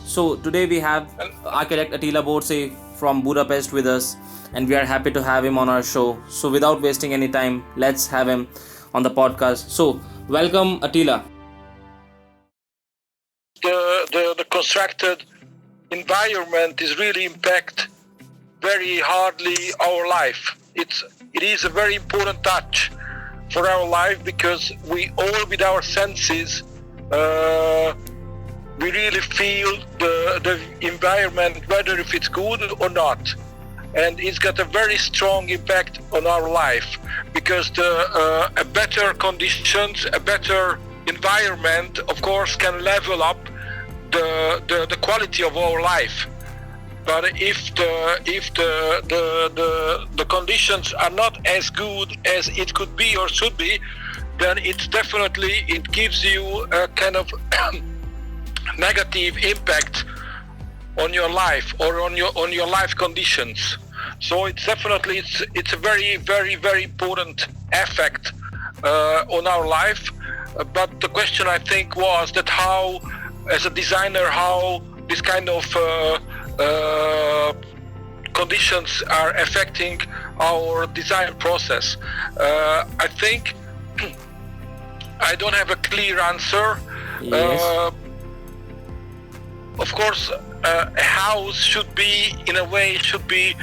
So today we have architect Attila Borsay from Budapest with us, and we are happy to have him on our show. So without wasting any time, let's have him on the podcast. So welcome, Attila. The constructed environment is really impact very hardly our life. It is a very important touch for our life because we all with our senses we really feel the environment, whether if it's good or not, and it's got a very strong impact on our life because a better conditions, a better environment, of course, can level up the quality of our life. But if the conditions are not as good as it could be or should be, then it gives you a kind of negative impact on your life or on your life conditions. So it's a very very important effect on our life. But the question I think was that how, as a designer, how this kind of conditions are affecting our design process. I think I don't have a clear answer. Yes. Of course, a house should be, in a way, it should be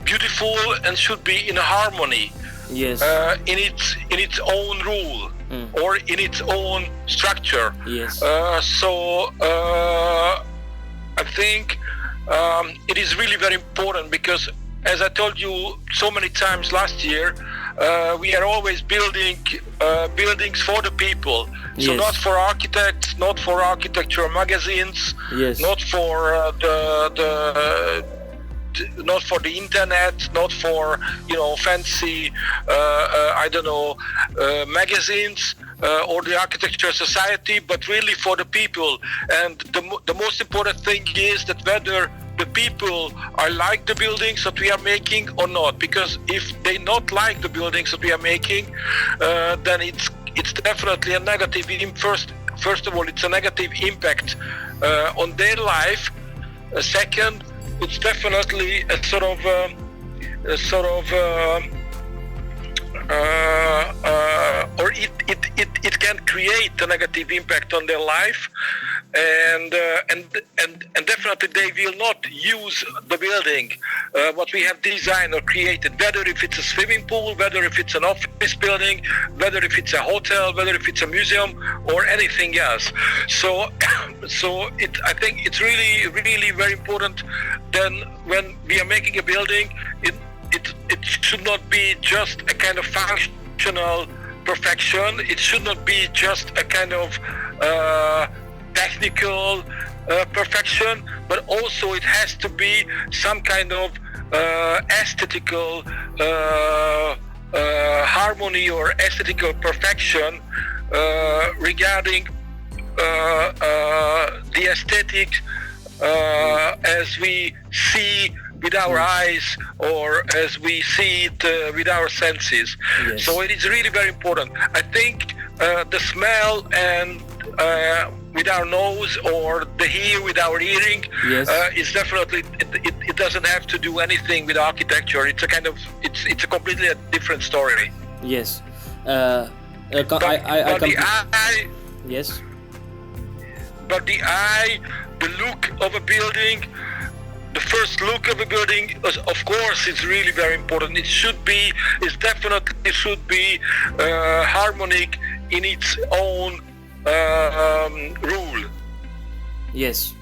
beautiful and should be in harmony. Yes. In its own rule or in its own structure. Yes. So I think it is really very important because, as I told you so many times last year, we are always building buildings for the people. So Yes. not for architects, not for architecture magazines, Yes. not for not for the internet, not for fancy magazines or the architecture society, but really for the people. And the most important thing is that whether the people are like the buildings that we are making or not, because if they not like the buildings that we are making, then it's definitely a negative. First of all, it's a negative impact on their life. Second, it's definitely a sort of or it can create a negative impact on their life, and definitely they will not use the building what we have designed or created, whether if it's a swimming pool, whether if it's an office building, whether if it's a hotel, whether if it's a museum or anything else. So I think it's really really very important. Then when we are making a building, it should not be just a kind of functional perfection. It should not be just a kind of technical perfection, but also it has to be some kind of aesthetical harmony or aesthetical perfection regarding the aesthetic as we see with our eyes or as we see it with our senses. Yes. So it is really very important. I think the smell and with our nose or the hear with our hearing Yes. is definitely it doesn't have to do anything with architecture. It's a kind of it's a completely different story. Yes. But the eye, Yes. but the eye, the look of a building, the first look of a building, of course, it's really very important. It definitely should be harmonic in its own rule. Yes.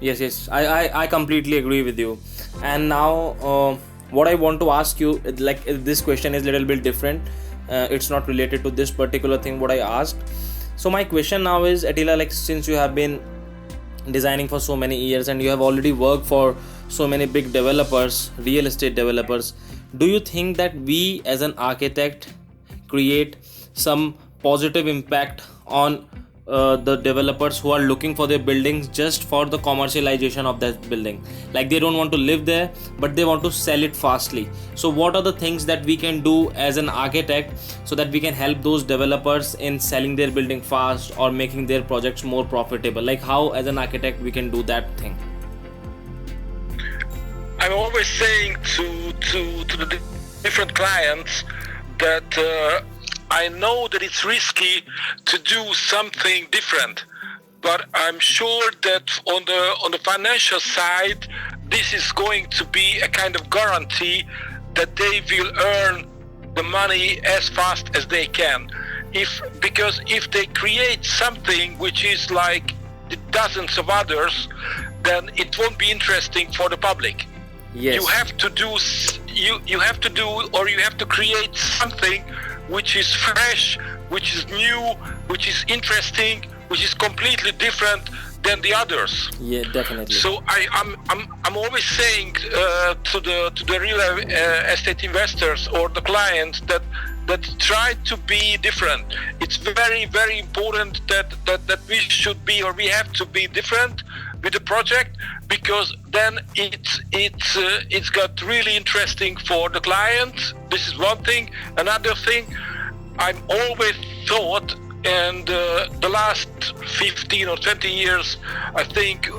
Yes. I completely agree with you. And now, what I want to ask you, like this question is a little bit different. It's not related to this particular thing what I asked. So my question now is, Attila, like since you have been designing for so many years and you have already worked for so many big developers, real estate developers, do you think that we as an architect create some positive impact on the developers who are looking for their buildings just for the commercialization of that building. Like they don't want to live there, but they want to sell it fastly. So what are the things that we can do as an architect so that we can help those developers in selling their building fast or making their projects more profitable? Like how as an architect we can do that thing? I'm always saying to the different clients that I know that it's risky to do something different, but I'm sure that on the financial side, this is going to be a kind of guarantee that they will earn the money as fast as they can. Because if they create something which is like the dozens of others, then it won't be interesting for the public. Yes. You have to do or you have to create something which is fresh, which is new, which is interesting, which is completely different than the others. Yeah, definitely. So I'm always saying to the real estate investors or the clients that try to be different. It's very, very important that we should be, or we have to be different with the project, because then it's got really interesting for the client. This is one thing. Another thing, I'm always thought, and the last 15 or 20 years, I think,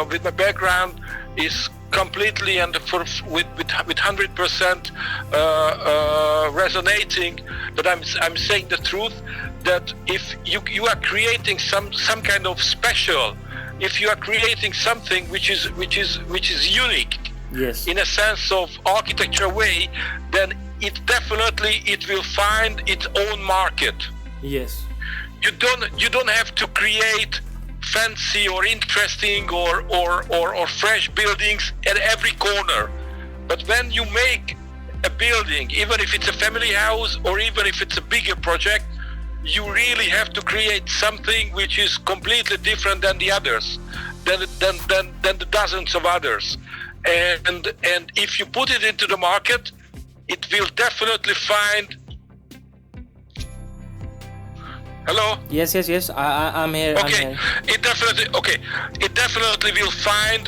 with my background, is completely and with 100% resonating that I'm saying the truth, that if you are creating some kind of special, if you are creating something which is unique, yes, in a sense of architecture way, then it will find its own market. yes, You don't have to create fancy or interesting or fresh buildings at every corner. But when you make a building, even if it's a family house or even if it's a bigger project, you really have to create something which is completely different than the others, than the dozens of others. And if you put it into the market, it will definitely find. Hello? yes, I'm here. Okay, I'm here. it definitely will find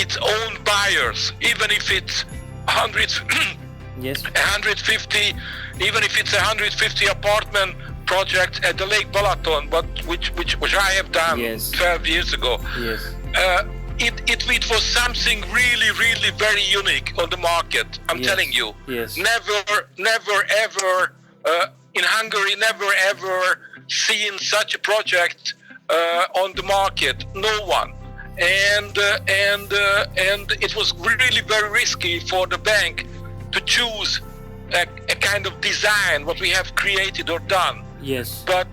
its own buyers, even if it's hundreds, Yes, 150, even if it's 150 apartment project at the Lake Balaton, but which I have done Yes. 12 years ago. yes, It was something really, really very unique on the market. I'm Yes. telling you. Yes. Never ever in Hungary, never ever seen such a project on the market. No one. And it was really very risky for the bank to choose a kind of design what we have created or done. yes, But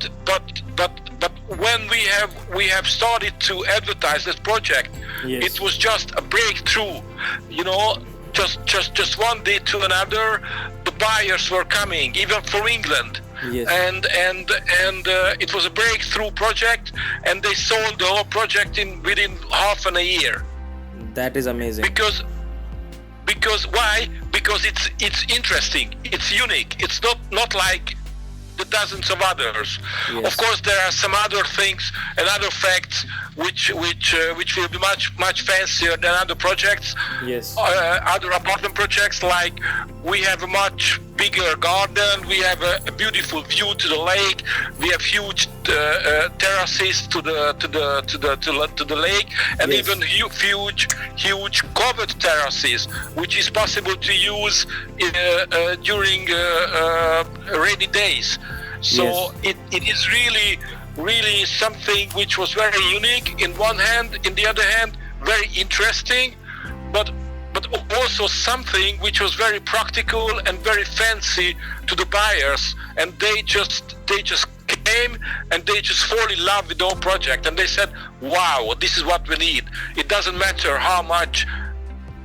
when we have started to advertise this project, Yes. it was just a breakthrough. You know, just one day to another, the buyers were coming, even from England. Yes. And it was a breakthrough project, and they sold the whole project within half a year. that is amazing. Because why? Because it's interesting, it's unique. It's not like the dozens of others. Yes. Of course, there are some other things and other facts which will be much fancier than other projects. Yes. Other apartment projects, like we have a much bigger garden, we have a beautiful view to the lake, we have huge terraces to the lake, and Yes. even huge covered terraces, which is possible to use during rainy days. So Yes. it is really something which was very unique in one hand, in the other hand very interesting, but also something which was very practical and very fancy to the buyers, and they just came and they just fall in love with the whole project, and they said, wow, this is what we need. It doesn't matter how much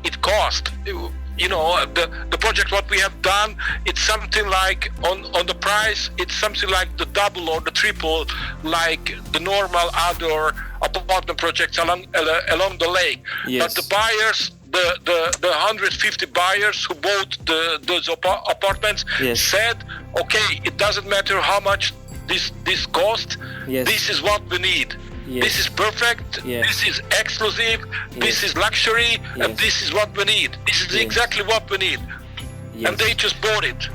it cost. You know, the project what we have done, it's something like on the price, it's something like the double or the triple like the normal other apartment projects along the lake. Yes. But the buyers, the 150 buyers who bought those apartments, Yes. said, okay, it doesn't matter how much this cost. Yes. This is what we need. Yes. This is perfect. Yes. This is exclusive. This Yes. is luxury, and Yes. this is what we need. This is Yes. exactly what we need. Yes. And they just bought it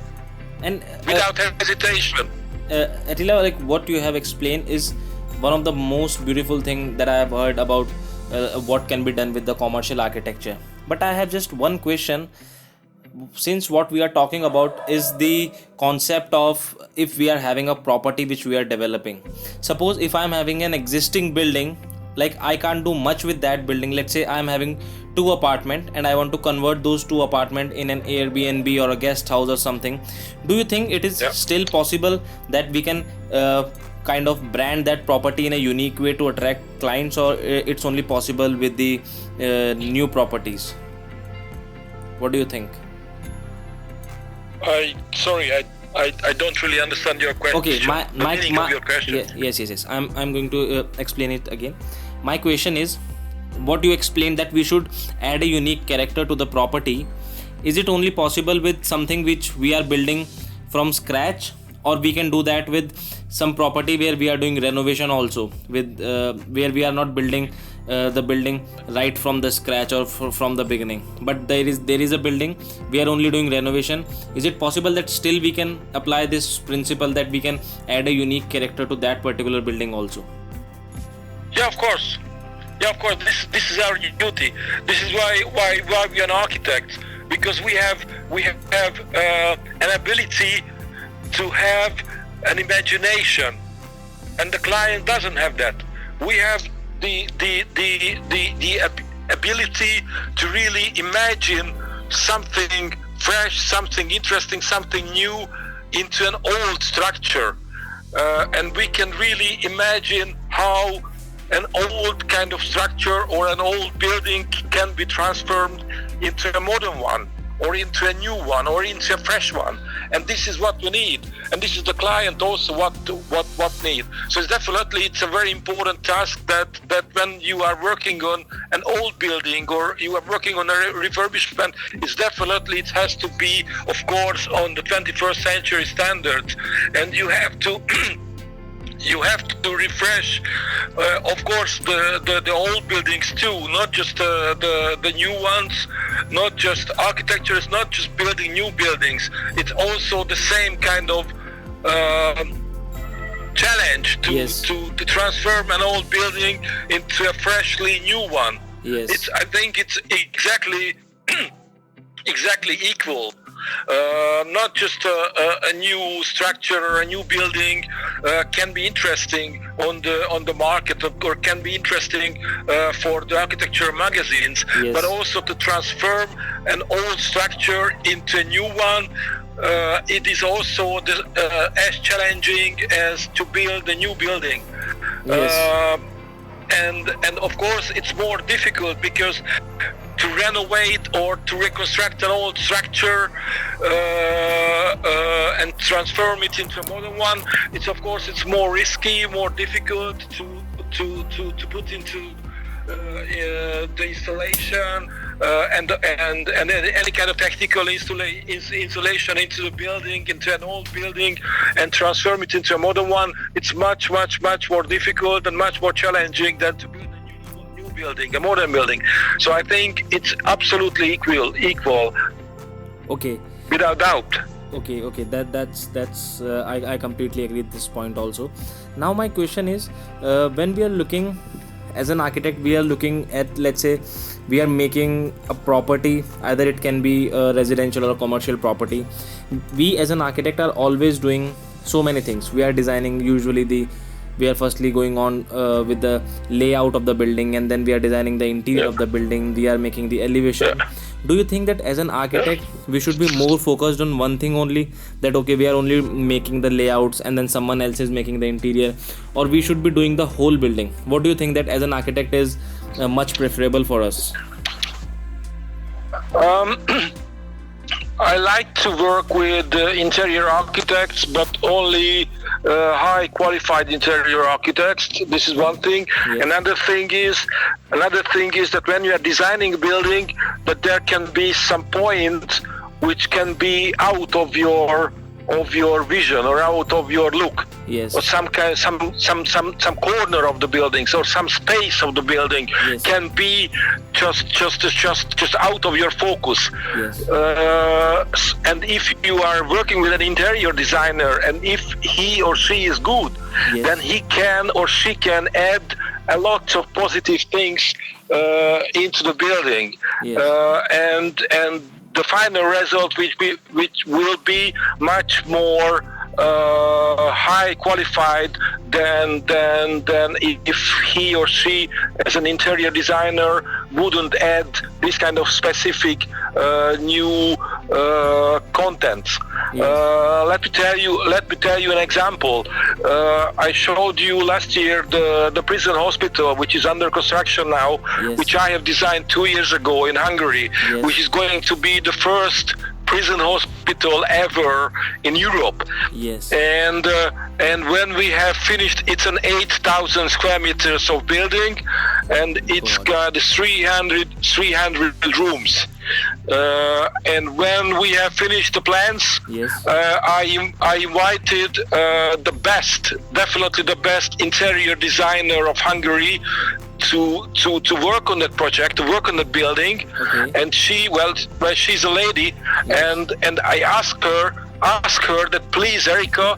And without hesitation. Attila, like what you have explained is one of the most beautiful thing that I have heard about what can be done with the commercial architecture. But I have just one question. Since what we are talking about is the concept of if we are having a property which we are developing. Suppose if I'm having an existing building, like I can't do much with that building. Let's say I'm having 2 apartment and I want to convert those 2 apartment in an Airbnb or a guest house or something. Do you think it is still possible that we can kind of brand that property in a unique way to attract clients, or it's only possible with the new properties? What do you think? I don't really understand your question. Okay, the meaning of your question. yes. I'm going to explain it again. My question is, what you explained that we should add a unique character to the property. Is it only possible with something which we are building from scratch, or we can do that with some property where we are doing renovation also, with where we are not building the building right from the scratch or from the beginning, but there is a building, we are only doing renovation. Is it possible that still we can apply this principle, that we can add a unique character to that particular building also? Yeah, of course. This is our duty. This is why we are architects, because we have an ability to have an imagination, and the client doesn't have that. We have the ability to really imagine something fresh, something interesting, something new into an old structure, and we can really imagine how an old kind of structure or an old building can be transformed into a modern one, or into a new one, or into a fresh one. And this is what we need, and this is the client also what need. So it's a very important task that when you are working on an old building or you are working on a refurbishment, it has to be, of course, on the 21st century standards, and you have to refresh, of course, the old buildings too, not just the new ones. Not just architecture is not just building new buildings. It's also the same kind of challenge to transform an old building into a freshly new one. Yes. I think it's exactly equal. Not just a new structure or a new building can be interesting on the market, or can be interesting for the architecture magazines, but also to transform an old structure into a new one. It is also as challenging as to build a new building. And of course it's more difficult, because to renovate or to reconstruct an old structure and transform it into a modern one, it's more risky, more difficult to put into the installation and any kind of technical installation into the building, into an old building, and transform it into a modern one. It's much more difficult and much more challenging than to build a new building, a modern building. So I think it's absolutely equal. Okay. Without doubt. Okay. That's I completely agree with this point also. Now my question is, when we are looking as an architect, we are looking at, let's say we are making a property, either it can be a residential or a commercial property. We as an architect are always doing so many things. We are designing, usually we are firstly going on with the layout of the building, and then we are designing the interior of the building. We are making the elevation. Do you think that as an architect we should be more focused on one thing only, that okay, we are only making the layouts and then someone else is making the interior, or we should be doing the whole building? What do you think that as an architect is much preferable for us? I like to work with interior architects, but only high qualified interior architects. This is one thing. Another thing is that when you are designing a building, that there can be some points which can be out of your of your vision or out of your look, Yes. or some corner of the buildings or some space of the building Yes. can be just out of your focus. Yes. And if you are working with an interior designer, and if he or she is good, Yes. then he can or she can add a lot of positive things into the building. Yes. And the final result which will be much more high qualified than if he or she as an interior designer wouldn't add this kind of specific new contents. Yes. Let me tell you an example. I showed you last year the prison hospital, which is under construction now, Yes. which I have designed 2 years ago in Hungary, Yes. which is going to be the first prison hospital ever in Europe. Yes. And when we have finished, it's an 8,000 square meters of building, and it's got 300 rooms. And when we have finished the plans, Yes. I invited definitely the best interior designer of Hungary to work on that project, to work on the building. Okay. And she's a lady, and I asked her that, please, Erika,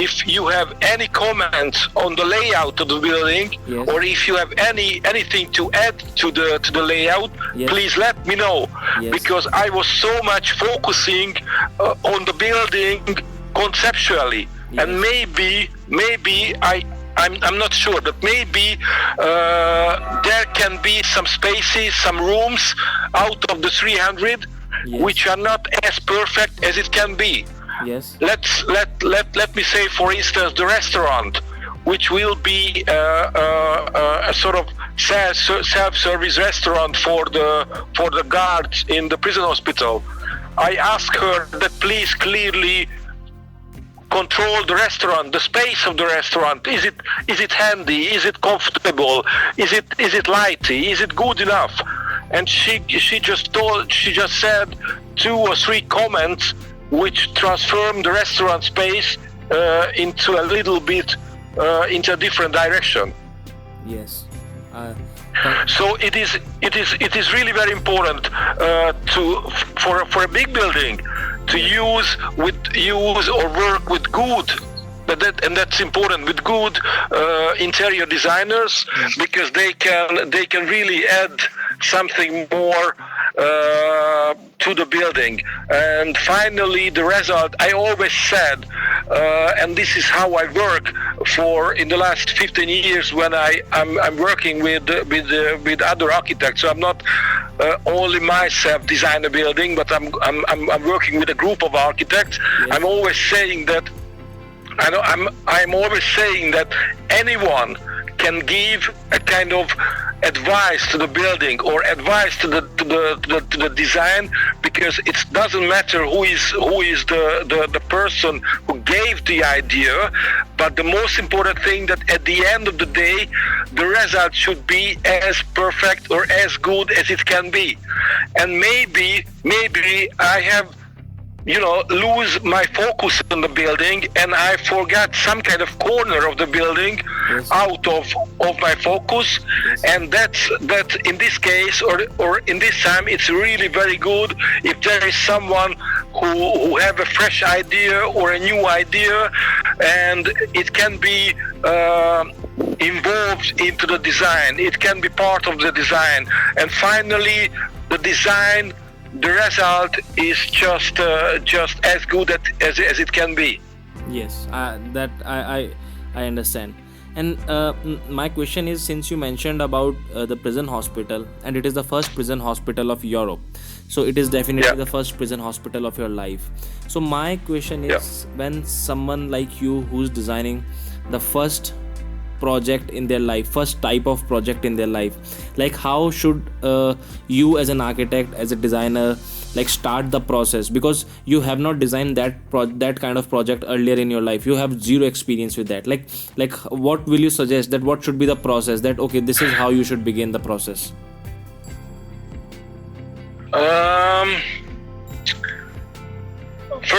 if you have any comments on the layout of the building, Yes. or if you have anything to add to the layout, Yes. please let me know. Yes. Because I was so much focusing on the building conceptually. Yes. And maybe I'm not sure, but maybe there can be some spaces, some rooms out of the 300 Yes. which are not as perfect as it can be. Yes. Let me say, for instance, the restaurant, which will be a sort of self-service restaurant for the guards in the prison hospital. I asked her that, please clearly control the restaurant, the space of the restaurant. Is it handy? Is it comfortable? Is it lighty? Is it good enough? And she just said 2 or 3 comments which transformed the restaurant space into a little bit into a different direction. Yes. So it is really very important for a big building to use or work with good, and that's important, with good interior designers, because they can really add something more to the building. And finally, the result, I always said, and this is how I work in the last 15 years when I'm working with other architects. So I'm not only myself design a building, but I'm working with a group of architects. Yes. I'm always saying that anyone can give a kind of advice to the building or advice to the design, because it doesn't matter who is the person who gave the idea, but the most important thing that at the end of the day the result should be as perfect or as good as it can be. And maybe I have lose my focus on the building, and I forgot some kind of corner of the building. Yes. Out of my focus. Yes. And that's in this case or in this time, it's really very good if there is someone who have a fresh idea or a new idea, and it can be involved into the design. It can be part of the design, and finally the design, the result is just as good as it can be. Yes. That I understand. And my question is, since you mentioned about the prison hospital, and it is the first prison hospital of Europe, so it is definitely the first prison hospital of your life. So my question is, when someone like you who's designing the first project in their life, first type of project in their life, like how should you as an architect, as a designer, like start the process? Because you have not designed that kind of project earlier in your life. You have zero experience with that. Like what will you suggest, that what should be the process, that okay, this is how you should begin the process?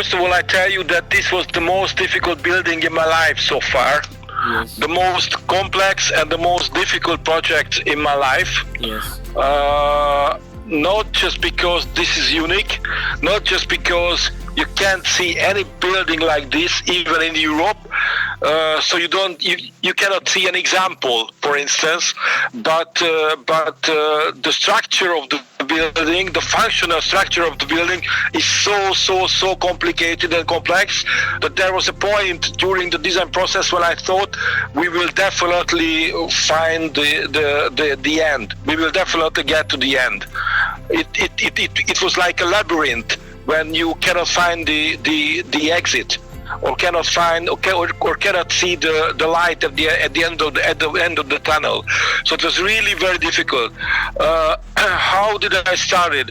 First of all, I tell you that this was the most difficult building in my life so far. Yes. The most complex and the most difficult project in my life. Yes. Not just because this is unique, not just because you can't see any building like this even in Europe. So you cannot see an example, for instance, but the structure of the building, the functional structure of the building is so complicated and complex that there was a point during the design process when I thought we will definitely find the end. We will definitely get to the end. It was like a labyrinth when you cannot find the exit, or cannot find or cannot see the light at the end of the tunnel. So it was really very difficult. How did I start it?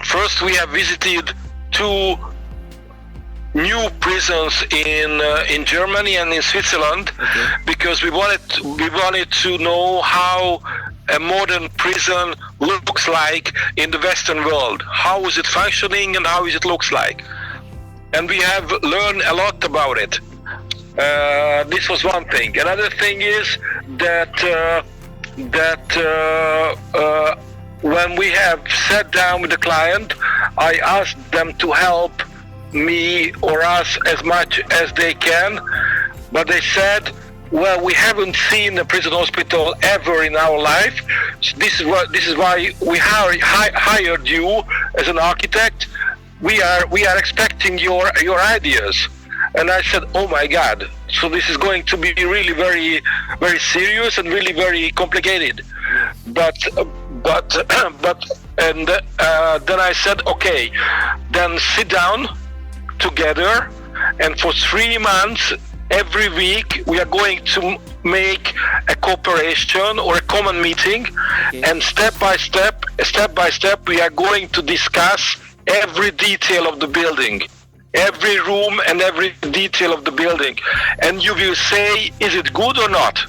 First, we have visited 2 new prisons in Germany and in Switzerland, because we wanted to know how a modern prison looks like in the Western world. How is it functioning and how is it looks like? And we have learned a lot about it. This was one thing. Another thing is that when we have sat down with the client, I asked them to help me or us as much as they can, but they said, well, we haven't seen a prison hospital ever in our life. So this is why we hired you as an architect. We are expecting your ideas. And I said, oh my God, so this is going to be really very, very serious and really very complicated. But then I said, okay, then sit down together, and for 3 months, every week, we are going to make a cooperation or a common meeting, and step by step, we are going to discuss every detail of the building, every room and every detail of the building. And you will say, is it good or not?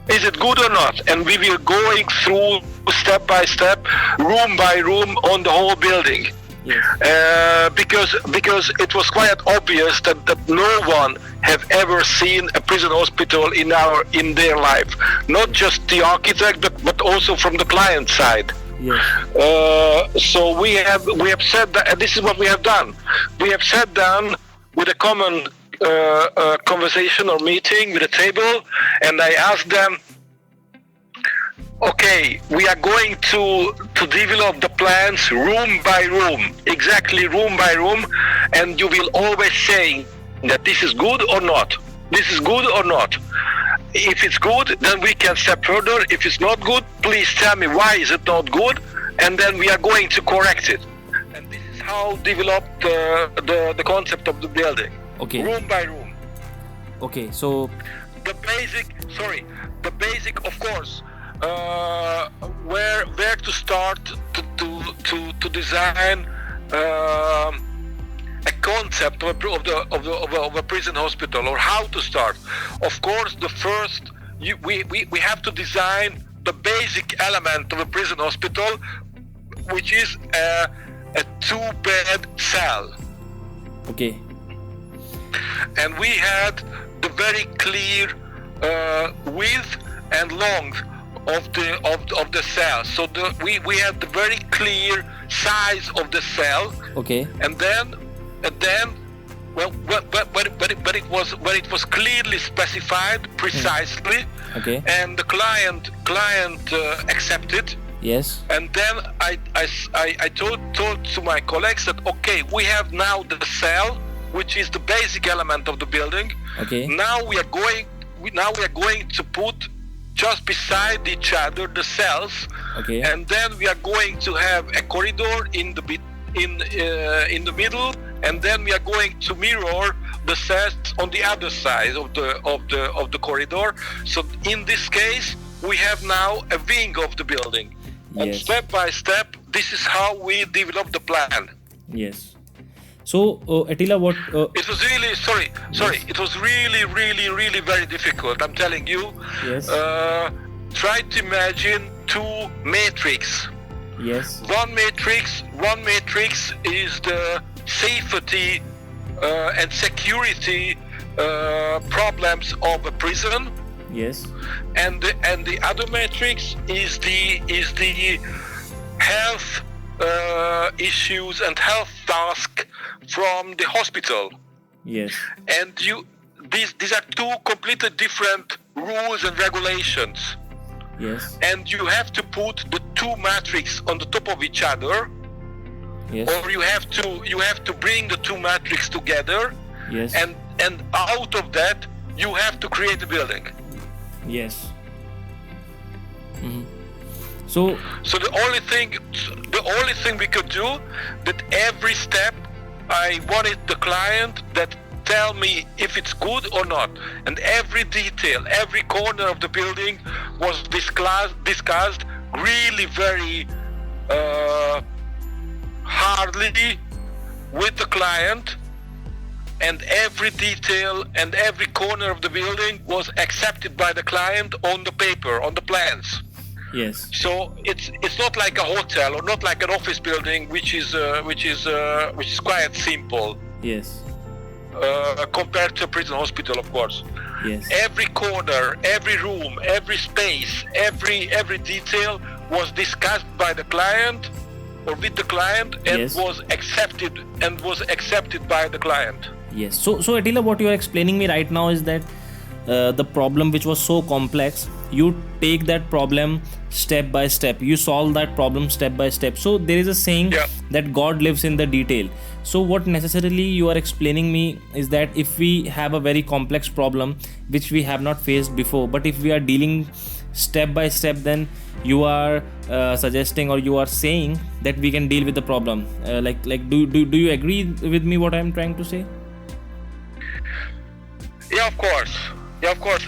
Is it good or not? And we will going through step by step, room by room on the whole building. Yes. Because it was quite obvious that no one have ever seen a prison hospital in their life. Not just the architect, but also from the client side. Yes. So we have said that, and this is what we have done. We have sat down with a common conversation or meeting with a table, and I asked them, okay, we are going to develop the plans room by room, exactly room by room, and you will always say that this is good or not. This is good or not. If it's good, then we can step further. If it's not good, please tell me why is it not good, and then we are going to correct it. And this is how developed the concept of the building. Okay. Room by room. Okay, so the basic, of course. Where to start to design a concept of a prison hospital, or how to start. Of course, the first we have to design the basic element of a prison hospital, which is a 2-bed cell. Okay. And we had the very clear width and length of the cell. So we had the very clear size of the cell. Okay. And then well, but it was clearly specified precisely. Okay. And the client accepted. Yes. And then I told to my colleagues that okay, we have now the cell, which is the basic element of the building. Okay. Now we are going to put just beside each other the cells. Okay. And then we are going to have a corridor in the middle, and then we are going to mirror the cells on the other side of the corridor. So in this case, we have now a wing of the building. Yes. And step by step, this is how we develop the plan. Yes. So, Attila, what? It was really sorry. Yes. It was really very difficult. I'm telling you. Yes. Try to imagine 2 matrix. Yes. One matrix is the safety and security problems of a prison. Yes. And the other matrix is the health issues and health task from the hospital. Yes. And these are two completely different rules and regulations. Yes. And you have to put the two matrix on the top of each other. Yes. Or you have to bring the two matrix together. Yes. And out of that you have to create a building. Yes. Mm-hmm. So the only thing we could do, that every step I wanted the client that tell me if it's good or not, and every detail, every corner of the building was discussed really very hardly with the client, and every detail and every corner of the building was accepted by the client on the paper, on the plans. yes. So it's not like a hotel or not like an office building, which is quite simple. Yes. Compared to a prison hospital, of course. Yes. Every corner, every room, every space, every detail was discussed by the client or with the client, and Yes. was accepted by the client. Yes. So Attila, what you are explaining me right now is that the problem which was so complex, you take that problem step by step. You solve that problem step by step. So there is a saying that God lives in the detail. So what necessarily you are explaining me is that if we have a very complex problem which we have not faced before, but if we are dealing step by step, then you are suggesting or you are saying that we can deal with the problem. Do you agree with me what I am trying to say? Yeah, of course.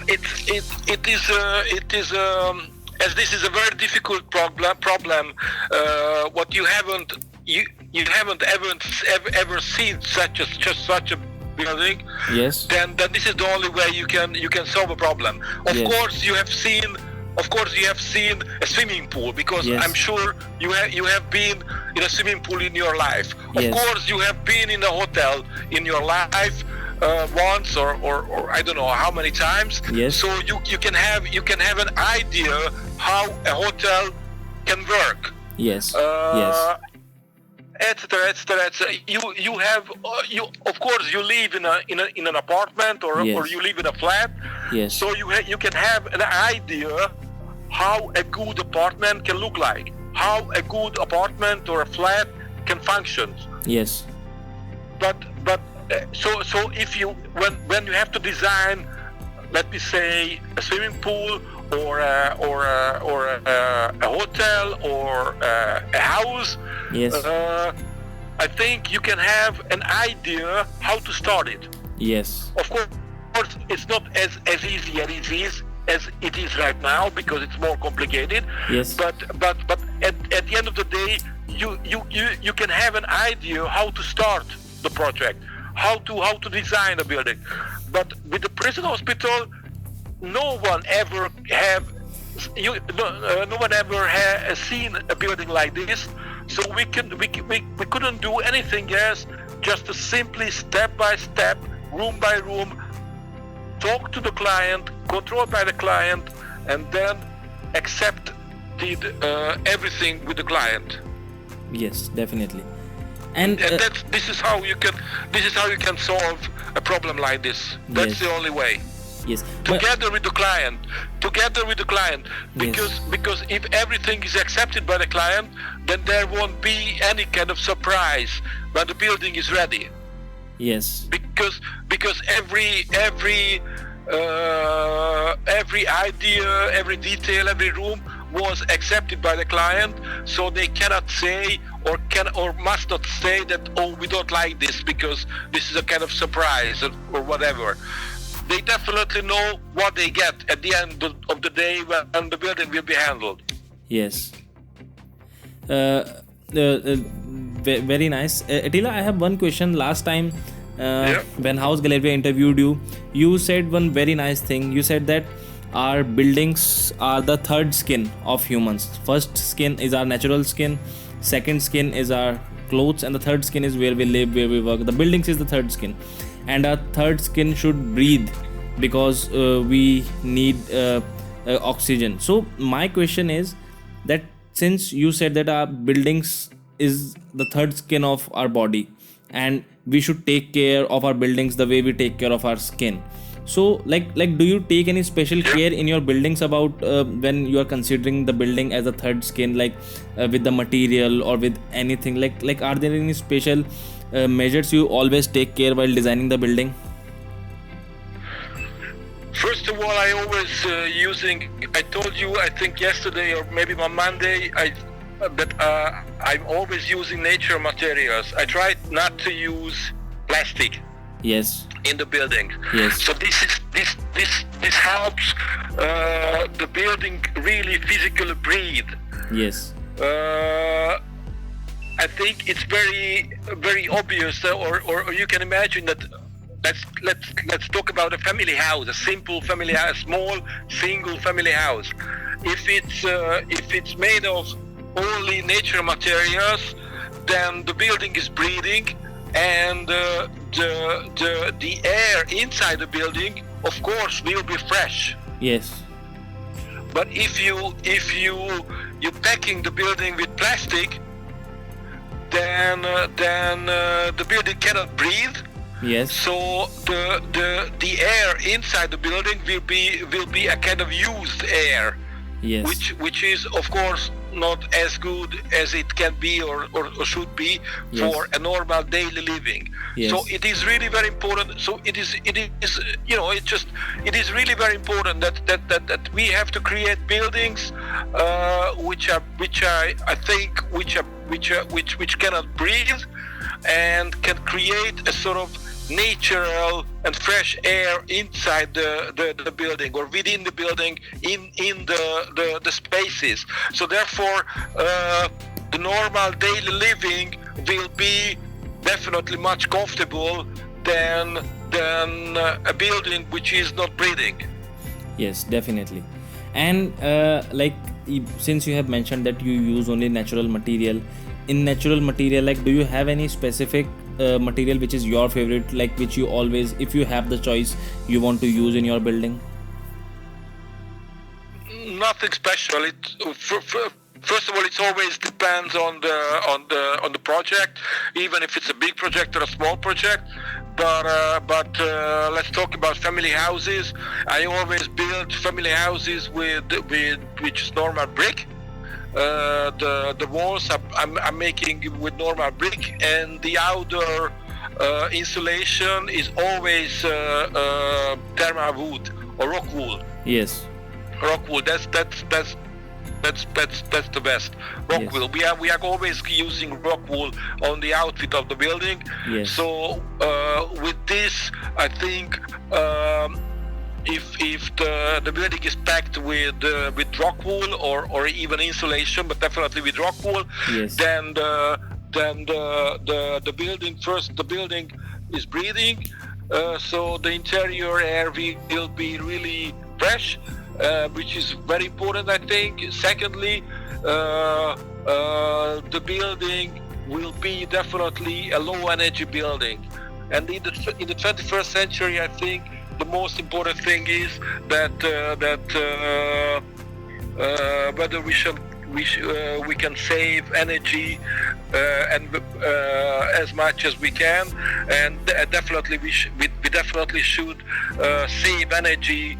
It is as this is a very difficult problem. What you haven't ever seen such a building. Yes. Then this is the only way you can solve a problem. Of Yes. course you have seen a swimming pool, because Yes. I'm sure you have been in a swimming pool in your life. Of Yes. course you have been in a hotel in your life once or I don't know how many times. Yes. So you can have an idea how a hotel can work. Yes. Yes. Etc. You have of course you live in an apartment or Yes. you live in a flat. Yes. So you can have an idea how a good apartment can look like, how a good apartment or a flat can function. Yes. But so if you when you have to design, let me say, a swimming pool or a hotel or a house, Yes. I think you can have an idea how to start it. Yes. Of course, it's not as easy as it is right now, because it's more complicated. Yes. But at the end of the day, you can have an idea how to start the project, how to design a building. But with the prison hospital, no one ever has seen a building like this. So we couldn't do anything else, just to simply step by step, room by room, talk to the client, controlled by the client, and then accept everything with the client. Yes, definitely. And this is how you can solve a problem like this. That's Yes. the only way. Yes. Together with the client, because if everything is accepted by the client, then there won't be any kind of surprise when the building is ready. Yes. Because every idea, every detail, every room was accepted by the client, so they cannot say or must not say that, oh, we don't like this because this is a kind of surprise or whatever. They definitely know what they get at the end of the day when the building will be handled. Yes. Very nice. Attila, I have one question. Last time when House Galleria interviewed you, you said one very nice thing. You said that our buildings are the third skin of humans. First skin is our natural skin. Second skin is our clothes, and the third skin is where we live, where we work. The buildings is the third skin, and our third skin should breathe because we need oxygen. So my question is that since you said that our buildings is the third skin of our body, and we should take care of our buildings the way we take care of our skin, so like do you take any special care in your buildings about when you are considering the building as a third skin, like with the material or with anything, like are there any special measures you always take care while designing the building? First of all, I always I told you, I think yesterday or maybe on Monday, I'm always using nature materials. I try not to use plastic. Yes. In the building. Yes. So this helps the building really physically breathe. Yes. I think it's very obvious, or you can imagine that. Let's talk about a family house, a simple family house, small single family house. If it's made of only nature materials, then the building is breathing, and the air inside the building, of course, will be fresh. Yes. But if you're packing the building with plastic, then the building cannot breathe. Yes. So the air inside the building will be a kind of used air. Yes. Which is of course not as good as it can be or should be for a normal daily living. Yes. So it is really very important. So it is it is really very important that we have to create buildings which cannot breathe and can create a sort of natural and fresh air inside the building or within the building in the spaces. So therefore the normal daily living will be definitely much comfortable than a building which is not breathing. Yes, definitely. And since you have mentioned that you use only natural material, in natural material, like do you have any specific material which is your favorite, like which you always, if you have the choice, you want to use in your building? Nothing special. First of all, it always depends on the project, even if it's a big project or a small project. But let's talk about family houses. I always build family houses with which is normal brick. The walls I'm making with normal brick, and the outdoor insulation is always thermal wood or rock wool. Yes. Rock wool. That's the best. Rock wool. We are always using rock wool on the outfit of the building. Yes. So with this, I think. If the building is packed with rock wool or even insulation, but definitely with rock wool, yes, then the building is breathing, so the interior air will be really fresh, which is very important, I think. Secondly, the building will be definitely a low energy building, and in the 21st century, I think the most important thing is that whether we can save energy and as much as we can, and definitely we definitely should save energy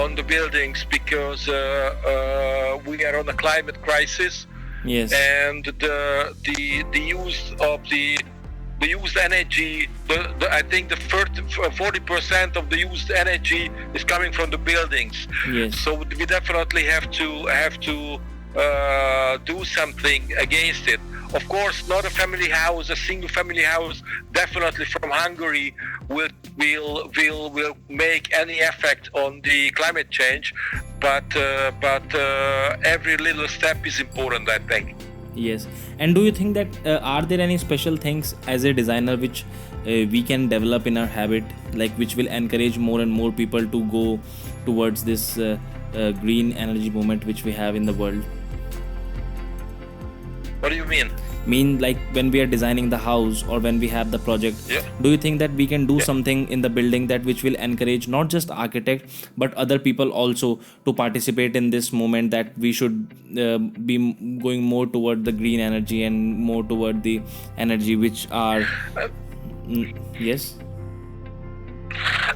on the buildings, because we are on a climate crisis. Yes. And the use of the used energy, I think the 40% of the used energy is coming from the buildings. Yes. So we definitely have to do something against it. Of course, not a family house, a single family house, definitely from Hungary will make any effect on the climate change, but every little step is important, I think. Yes. And do you think that are there any special things as a designer which we can develop in our habit, like which will encourage more and more people to go towards this green energy movement which we have in the world? What do you mean? Mean like when we are designing the house or when we have the project, Yeah. do you think that we can do something in the building that which will encourage not just architect but other people also to participate in this moment, that we should be going more toward the green energy and more toward the energy which are yes.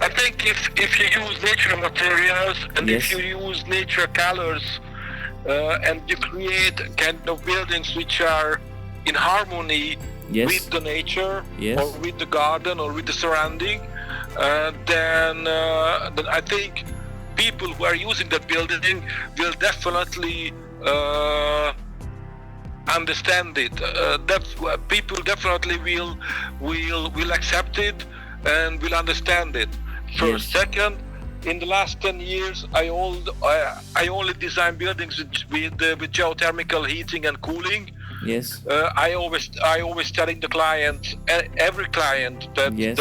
I think if you use natural materials and Yes. if you use nature colors and you create kind of buildings which are in harmony Yes. with the nature Yes. or with the garden or with the surrounding, then I think people who are using that building will definitely understand it. People definitely will accept it and will understand it. First, Yes. second, in the last 10 years, I only design buildings with geothermal heating and cooling. Yes. I always telling the client, every client, that Yes.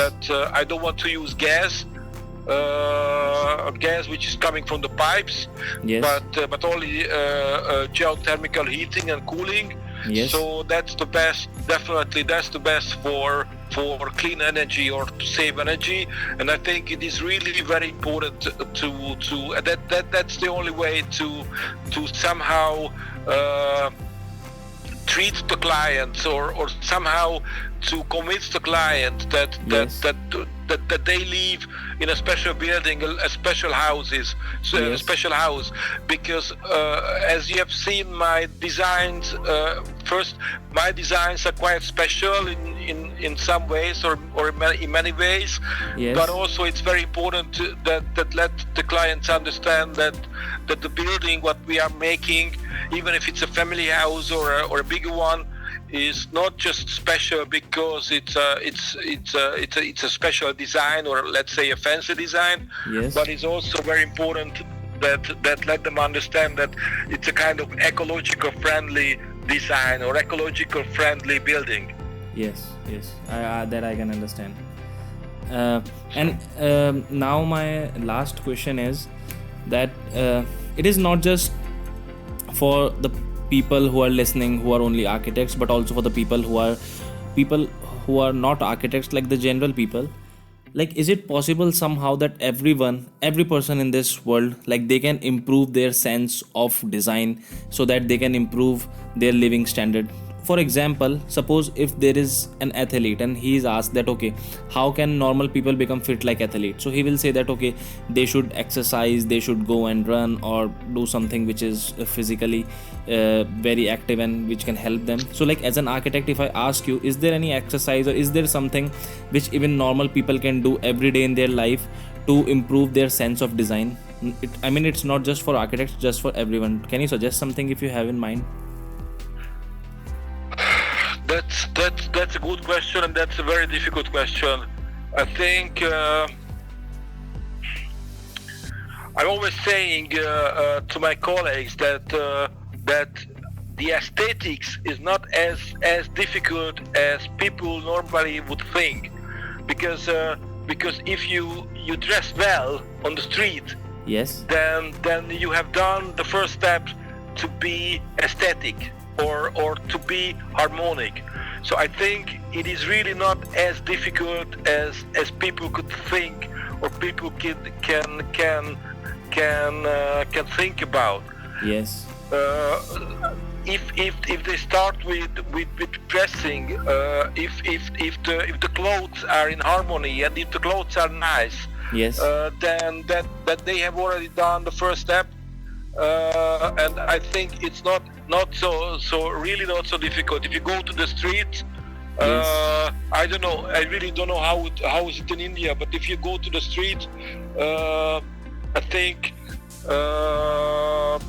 I don't want to use gas which is coming from the pipes, Yes. but only geothermal heating and cooling. Yes. So that's the best. Definitely, that's the best for clean energy or to save energy. And I think it is really very important to that's the only way to somehow treat the clients or somehow to convince the client that Yes. that they live in a special building, a special houses, so a Yes. special house. Because as you have seen my designs, first my designs are quite special in some ways or in many ways. Yes. But also it's very important that let the clients understand that the building what we are making, even if it's a family house or a bigger one, is not just special because it's a special design or let's say a fancy design. Yes. But it's also very important that let them understand that it's a kind of ecological friendly design or ecological friendly building. Yes, yes, that I can understand. And now my last question is that it is not just for the people who are listening who are only architects, but also for the people who are not architects, like the general people. Like, is it possible somehow that every person in this world, like, they can improve their sense of design so that they can improve their living standard? For example, suppose if there is an athlete and he is asked that, okay, how can normal people become fit like athletes? So he will say that, okay, they should exercise, they should go and run or do something which is physically very active and which can help them. So like, as an architect, if I ask you, is there any exercise or is there something which even normal people can do every day in their life to improve their sense of design? I mean, it's not just for architects, just for everyone. Can you suggest something if you have in mind? That's a good question, and that's a very difficult question. I think I'm always saying to my colleagues that the aesthetics is not as difficult as people normally would think, because if you dress well on the street, Yes. then you have done the first step to be aesthetic or to be harmonic. So I think it is really not as difficult as people could think or people can think about. Yes. If they start with dressing, if the clothes are in harmony and if the clothes are nice, Yes. then that they have already done the first step. And I think it's not so really not so difficult. If you go to the street, Yes. I don't know. I really don't know how is it in India. But if you go to the street, I think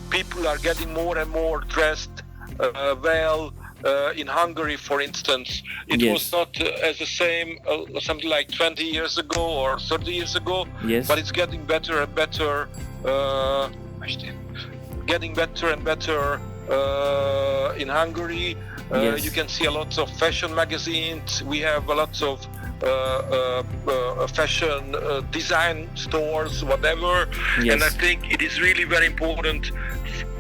people are getting more and more dressed well. In Hungary, for instance, it Yes. was not as the same something like 20 years ago or 30 years ago. Yes. But it's getting better and better. Getting better and better in Hungary. Yes. You can see a lot of fashion magazines. We have a lot of fashion design stores, whatever. Yes. And I think it is really very important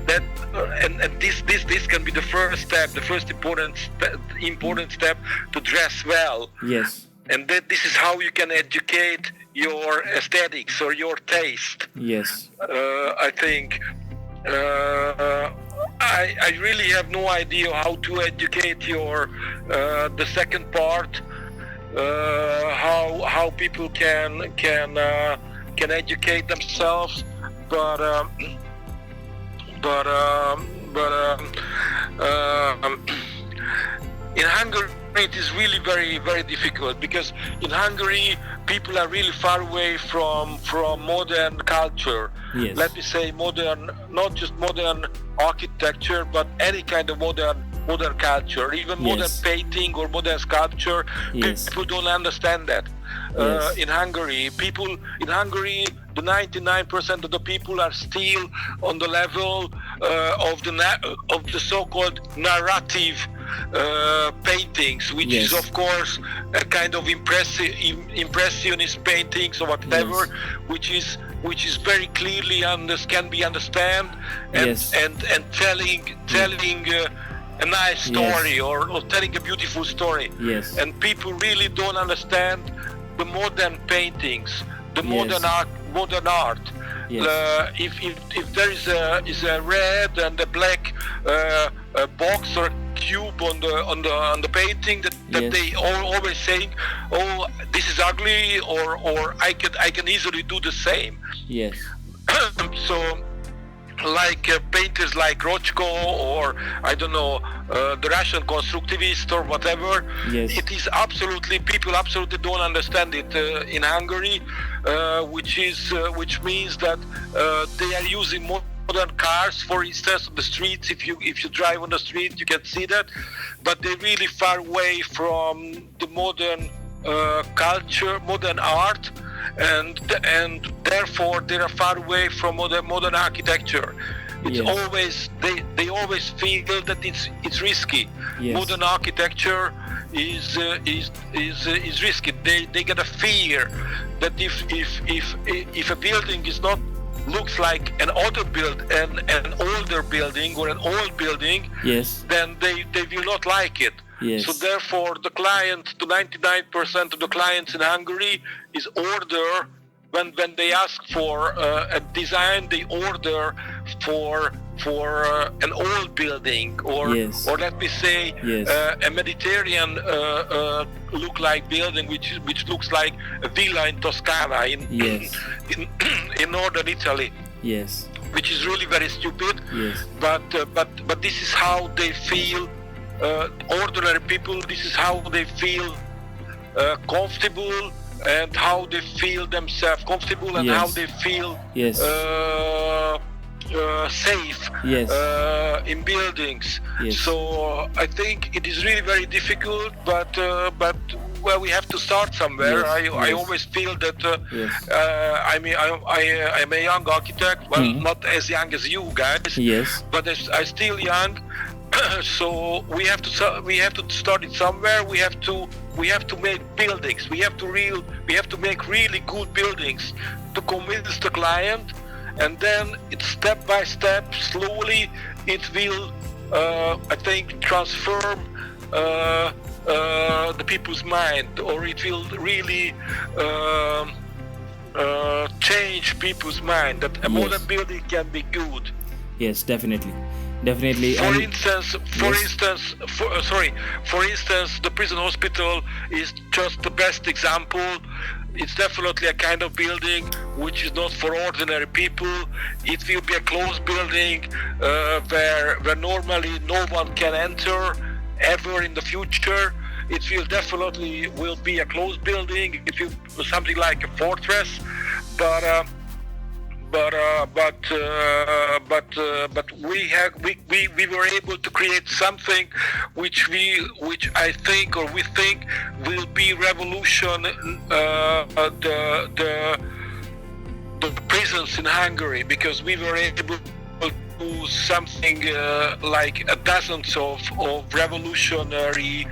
that and this can be the first step, the first important step to dress well. Yes. And that this is how you can educate your aesthetics or your taste. Yes. I think I really have no idea how to educate your the second part. How people can educate themselves, but in Hungary it is really very, very difficult, because in Hungary people are really far away from modern culture. Yes. Let me say modern, not just modern architecture, but any kind of modern culture, even modern Yes. painting or modern sculpture. Yes. People don't understand that. Yes. In Hungary, the 99% of the people are still on the level of the so-called narrative paintings, which Yes. is of course a kind of impressionist paintings or whatever, Yes. which is very clearly can be understand and Yes. and telling a nice story, Yes. or telling a beautiful story. Yes. And people really don't understand the modern paintings, the Yes. modern art. Yes. If there is a red and a black box or cube on the painting, that Yes. they always saying, oh, this is ugly, or I can easily do the same. Yes. So, like painters like Rochko, or I don't know, the Russian constructivist or whatever. Yes. It is people absolutely don't understand it in Hungary, which means that they are using modern cars, for instance, on the streets. If you drive on the street, you can see that, but they're really far away from the modern culture, modern art. And therefore they are far away from modern architecture. It's Yes. always they always feel that it's risky. Yes. Modern architecture is risky. They get a fear that if a building is not looks like an older building or an old building, Yes. then they will not like it. Yes. So therefore, the 99% of the clients in Hungary is order when they ask for a design, they order for an old building, or Yes. or let me say Yes. a Mediterranean look like building, which looks like a villa in Toscana Yes. in northern Italy, Yes. which is really very stupid. Yes. But this is how they feel. Ordinary people, this is how they feel comfortable, and how they feel themselves comfortable, and Yes. how they feel Yes. safe Yes. in buildings. Yes. So I think it is really very difficult, but well, we have to start somewhere. Yes. I Yes. always feel that Yes. I'm a young architect, well, not as young as you guys, Yes. but I'm still young. So we have to start it somewhere. We have to make buildings. We have to make really good buildings to convince the client, and then it's step by step, slowly it will I think transform the people's mind, or it will really change people's mind that a Yes. modern building can be good. Yes. Definitely. Definitely. For And- instance, the prison hospital is just the best example. It's definitely a kind of building which is not for ordinary people. It will be a closed building where normally no one can enter ever in the future. It will definitely be a closed building. It will be something like a fortress, but we were able to create something which I think, or we think, will be revolution the prisons in Hungary, because we were able to do something like a dozens of revolutionary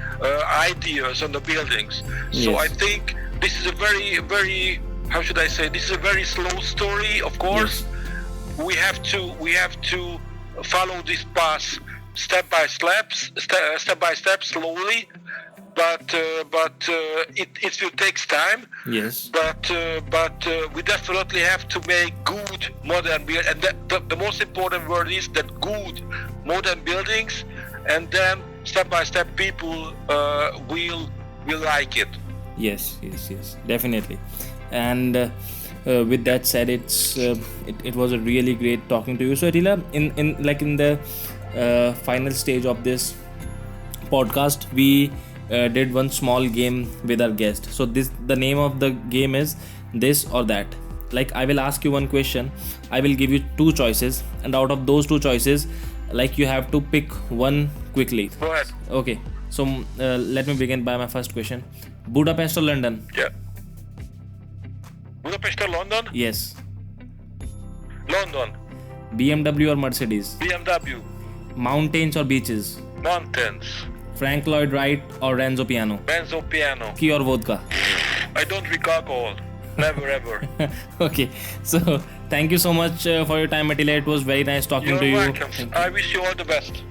ideas on the buildings. So Yes. I think this is a very, how should I say, this is a very slow story, of course. Yes. We have to follow this path step by step, slowly. But it will take time. Yes. But we definitely have to make good modern buildings, and the most important word is that good modern buildings, and then step by step people will like it. Yes, definitely. And with that said, it was a really great talking to you. So Attila, in the final stage of this podcast, we did one small game with our guest. So the name of the game is this or that. Like, I will ask you one question, I will give you two choices, and out of those two choices, like, you have to pick one quickly. Go ahead. Okay, so let me begin by my first question. Budapest or London? Yeah. Budapest or London? Yes. London. BMW or Mercedes? BMW. Mountains or beaches? Mountains. Frank Lloyd Wright or Renzo Piano? Renzo Piano. Whiskey or vodka? I don't drink alcohol. Never ever. Okay, so thank you so much for your time, Attila. It was very nice talking to you. You're welcome. I wish you all the best.